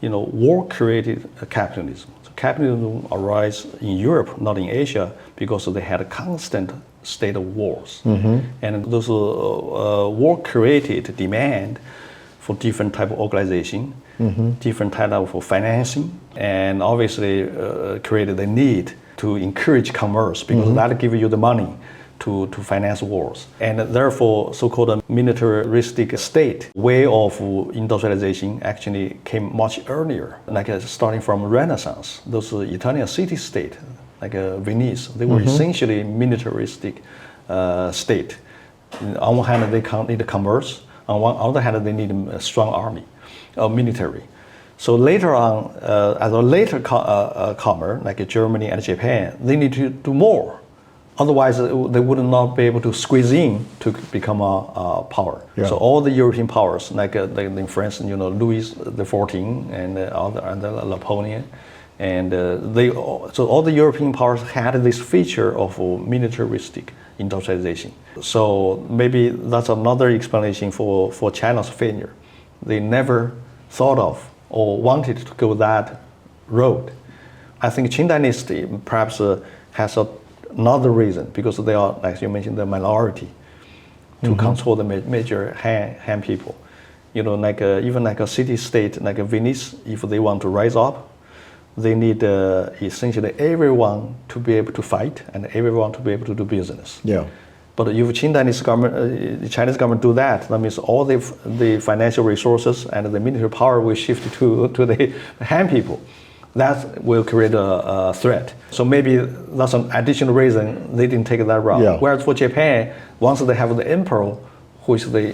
war created capitalism. So capitalism arose in Europe, not in Asia, because they had a constant state of wars. And those war created demand for different type of organization, different type of financing, and obviously created the need to encourage commerce because that gives you the money to finance wars. And therefore, so-called militaristic state way of industrialization actually came much earlier, like starting from Renaissance. Those Italian city-state, like Venice, they were essentially militaristic state. On one hand, they need commerce. On the other hand, they need a strong army, military. So later on, as a later comer, like Germany and Japan, they need to do more. Otherwise, they would not be able to squeeze in to become a power. Yeah. So all the European powers, like in France, Louis XIV and Napoleon, and so all the European powers had this feature of militaristic industrialization. So maybe that's another explanation for China's failure. They never thought of or wanted to go that road. I think Qing Dynasty perhaps has another reason, because they are, like you mentioned, the minority to control the major Han people. Even like a city-state like Venice, if they want to rise up, they need essentially everyone to be able to fight and everyone to be able to do business. Yeah. But if Chinese government do that, that means all the financial resources and the military power will shift to the Han people. That will create a threat. So maybe that's an additional reason they didn't take that route. Yeah. Whereas for Japan, once they have the emperor, who is the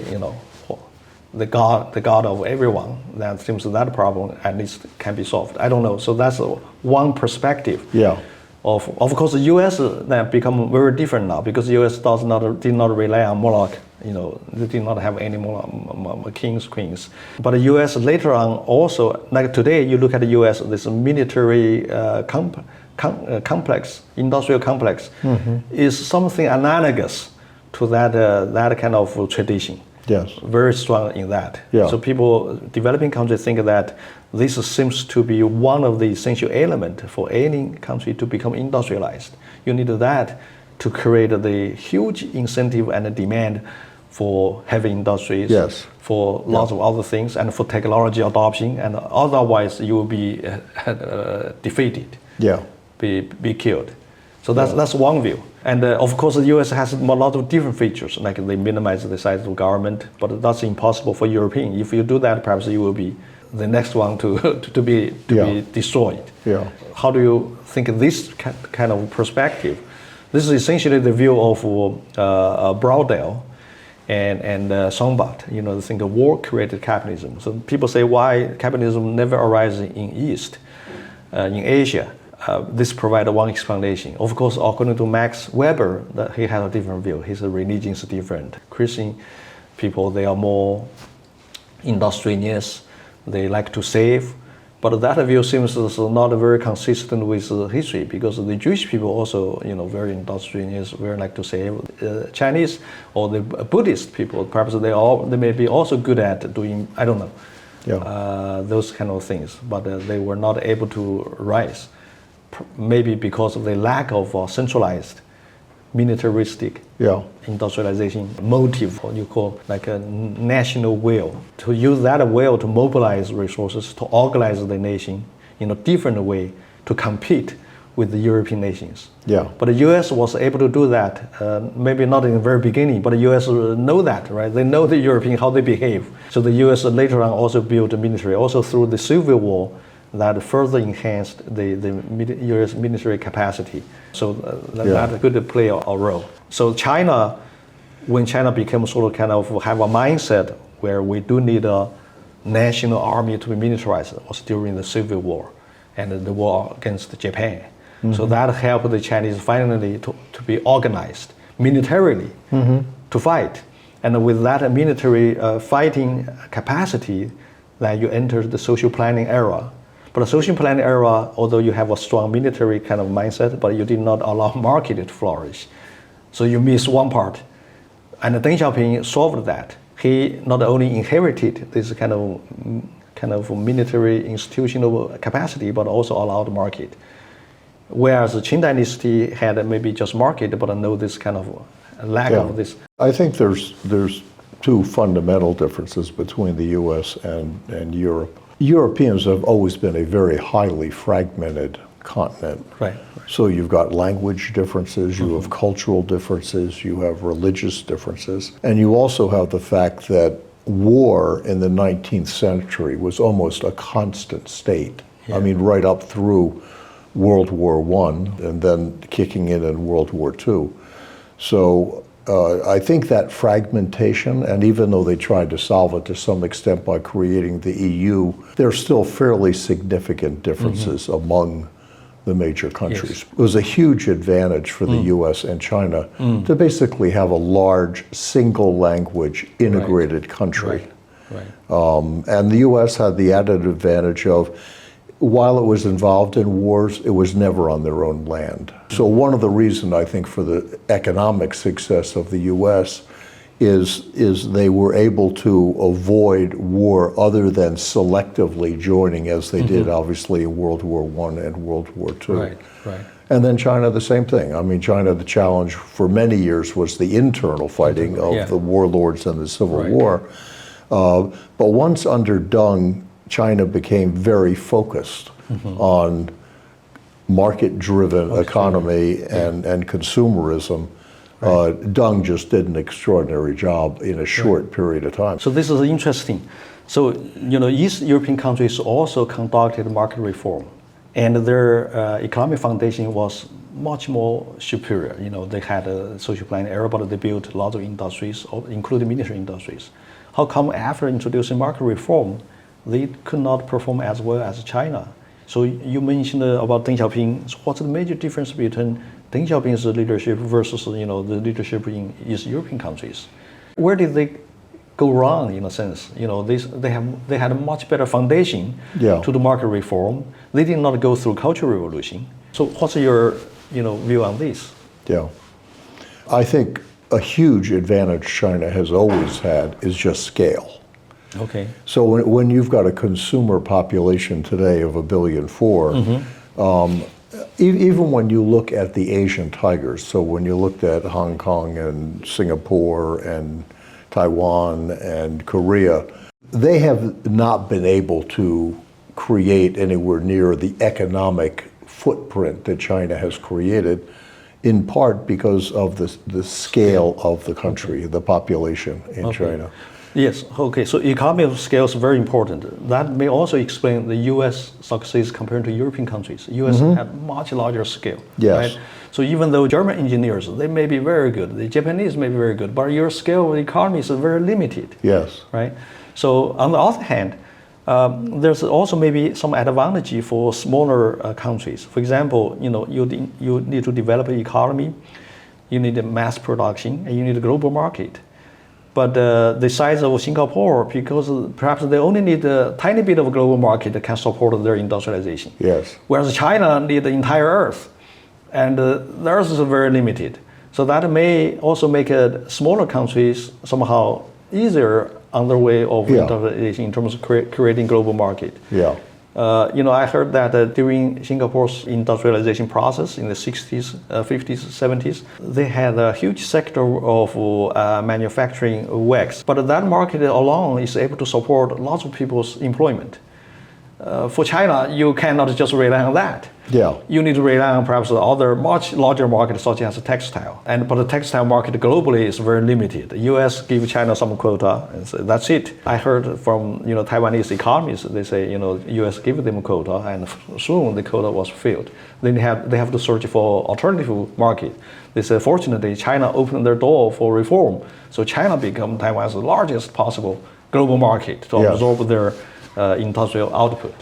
god of everyone, that seems that problem at least can be solved. I don't know. So that's one perspective. Yeah. Of course, the U.S. that become very different now, because the U.S. did not rely on monarch. They did not have any more kings, queens. But the U.S. later on also, like today, you look at the U.S. this military complex, industrial complex, is something analogous to that kind of tradition. Yes. Very strong in that. Yeah. So developing countries think that this seems to be one of the essential elements for any country to become industrialized. You need that to create the huge incentive and demand for heavy industries, yes, for lots of other things, and for technology adoption, and otherwise you will be defeated, be killed. So that's one view. And of course, the U.S. has a lot of different features, like they minimize the size of government, but that's impossible for European. If you do that, perhaps you will be the next one to be destroyed. Yeah. How do you think this kind of perspective? This is essentially the view of Braudel and Sombat. They think war created capitalism. So people say, why capitalism never arises in East, in Asia? This provides one explanation. Of course, according to Max Weber, he has a different view. His religion is different. Christian people, they are more industrious. They like to save. But that view seems not very consistent with history, because the Jewish people also, very industrious, very like to save. Chinese or the Buddhist people, perhaps they may be also good at doing, I don't know, those kind of things. But they were not able to rise. Maybe because of the lack of centralized militaristic industrialization motive, what you call like a national will, to use that will to mobilize resources, to organize the nation in a different way to compete with the European nations. Yeah. But the U.S. was able to do that, maybe not in the very beginning, but the U.S. know that, right? They know the European, how they behave. So the U.S. later on also built a military, also through the Civil War, that further enhanced the U.S. military capacity. So that could play a role. So China, when China became sort of kind of have a mindset where we do need a national army to be militarized, was during the Civil War and the war against Japan. So that helped the Chinese finally to be organized militarily to fight. And with that military fighting capacity, then you enter the social planning era. But the social planning era, although you have a strong military kind of mindset, but you did not allow market to flourish. So you miss one part. And Deng Xiaoping solved that. He not only inherited this kind of kind of military institutional capacity, but also allowed market. Whereas the Qing dynasty had maybe just market, but no this kind of lack of this. I think there's two fundamental differences between the U.S. and Europe. Europeans have always been a very highly fragmented continent. Right. So you've got language differences, you have cultural differences, you have religious differences, and you also have the fact that war in the 19th century was almost a constant state. I mean, right up through World War I and then kicking in World War II. So I think that fragmentation, and even though they tried to solve it to some extent by creating the EU, there are still fairly significant differences among the major countries. It was a huge advantage for the US and China to basically have a large single language integrated country. And the US had the added advantage of, while it was involved in wars, it was never on their own land. So one of the reasons I think for the economic success of the US is they were able to avoid war other than selectively joining, as they did obviously in World War I and World War II. And then China, the same thing. I mean, China, the challenge for many years was the internal fighting of the warlords and the Civil War. But once under Deng, China became very focused on market-driven economy and consumerism. Deng just did an extraordinary job in a short period of time. So this is interesting. So, East European countries also conducted market reform, and their economic foundation was much more superior. They had a social plan era, but they built lots of industries, including military industries. How come after introducing market reform, they could not perform as well as China? So you mentioned about Deng Xiaoping. So what's the major difference between Deng Xiaoping's leadership versus the leadership in East European countries? Where did they go wrong in a sense? They had a much better foundation to the market reform. They did not go through Cultural Revolution. So what's your view on this? Yeah, I think a huge advantage China has always had is just scale. Okay. So when you've got a consumer population today of 1.4 billion, even when you look at the Asian tigers, so when you looked at Hong Kong and Singapore and Taiwan and Korea, they have not been able to create anywhere near the economic footprint that China has created, in part because of the scale of the country, the population in China. Yes, okay, so economy of scale is very important. That may also explain the US success compared to European countries. US had much larger scale, right? So even though German engineers, they may be very good, the Japanese may be very good, but your scale of the economy is very limited, right? So on the other hand, there's also maybe some advantage for smaller countries. For example, you need to develop an economy, you need a mass production, and you need a global market. But the size of Singapore, because perhaps they only need a tiny bit of a global market that can support their industrialization. Whereas China needs the entire Earth, and the Earth is very limited. So that may also make smaller countries somehow easier on their way of industrialization in terms of creating global market. I heard that during Singapore's industrialization process in the 60s, 50s, 70s, they had a huge sector of manufacturing wax. But that market alone is able to support lots of people's employment. For China, you cannot just rely on that. You need to rely on perhaps other much larger markets such as textile. But the textile market globally is very limited. The US give China some quota, and so that's it. I heard from Taiwanese economists, they say US give them quota, and soon the quota was filled. Then they have to search for alternative market. They say fortunately China opened their door for reform, so China became Taiwan's largest possible global market to absorb their industrial output.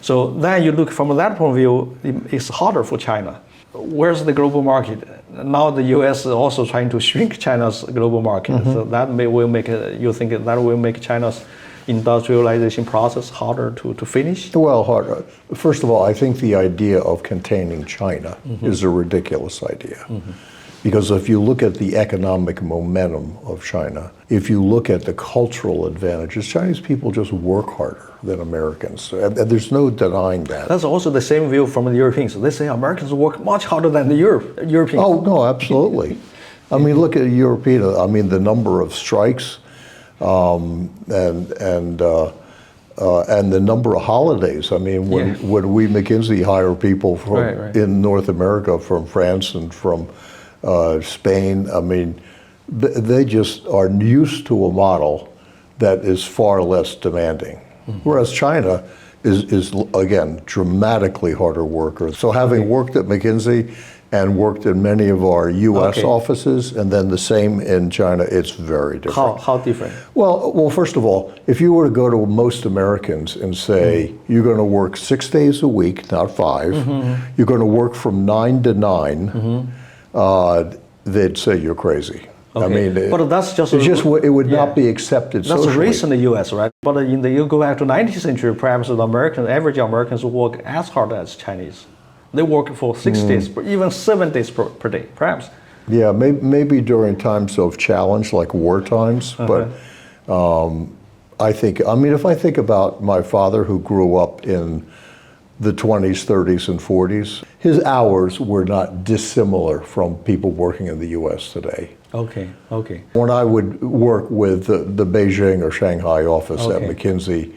So then you look from that point of view, it's harder for China. Where's the global market? Now the US is also trying to shrink China's global market. So that will make China's industrialization process harder to finish? Well, harder. First of all, I think the idea of containing China is a ridiculous idea. Because if you look at the economic momentum of China, if you look at the cultural advantages, Chinese people just work harder than Americans. And there's no denying that. That's also the same view from the Europeans. They say Americans work much harder than the Europeans. Oh, no, absolutely. I mean, look at European. I mean, the number of strikes and the number of holidays. I mean, when we McKinsey hire people from in North America, from France and from Spain, I mean, they just are used to a model that is far less demanding. Mm-hmm. Whereas China is again, dramatically harder workers. So having worked at McKinsey and worked in many of our U.S. offices, and then the same in China, it's very different. How different? Well, first of all, if you were to go to most Americans and say, you're going to work 6 days a week, not 5, you're going to work from 9 to 9, they'd say you're crazy. Okay. I mean, but that's just it would not be accepted socially. That's recent in the U.S., right? But you go back to 19th century, perhaps the average Americans work as hard as Chinese. They work for 6 days, even 7 days per day, perhaps. Yeah, maybe during times of challenge, like war times. But I think, I mean, if I think about my father who grew up in the 20s, 30s, and 40s, his hours were not dissimilar from people working in the U.S. today. Okay. When I would work with the Beijing or Shanghai office at McKinsey,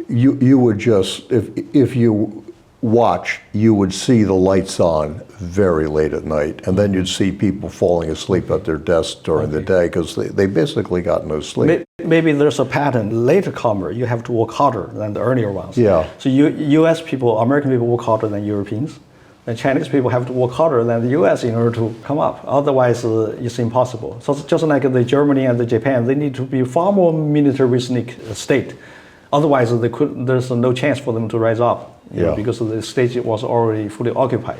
you would just, if you watch, you would see the lights on very late at night, and then you'd see people falling asleep at their desks during the day because they basically got no sleep. Maybe there's a pattern. Later comer, you have to work harder than the earlier ones. Yeah. So U.S. people, American people work harder than Europeans. And Chinese people have to work harder than the U.S. in order to come up. Otherwise, it's impossible. So just like the Germany and the Japan, they need to be far more militaristic state. Otherwise, there's no chance for them to rise up. You know, because the stage was already fully occupied.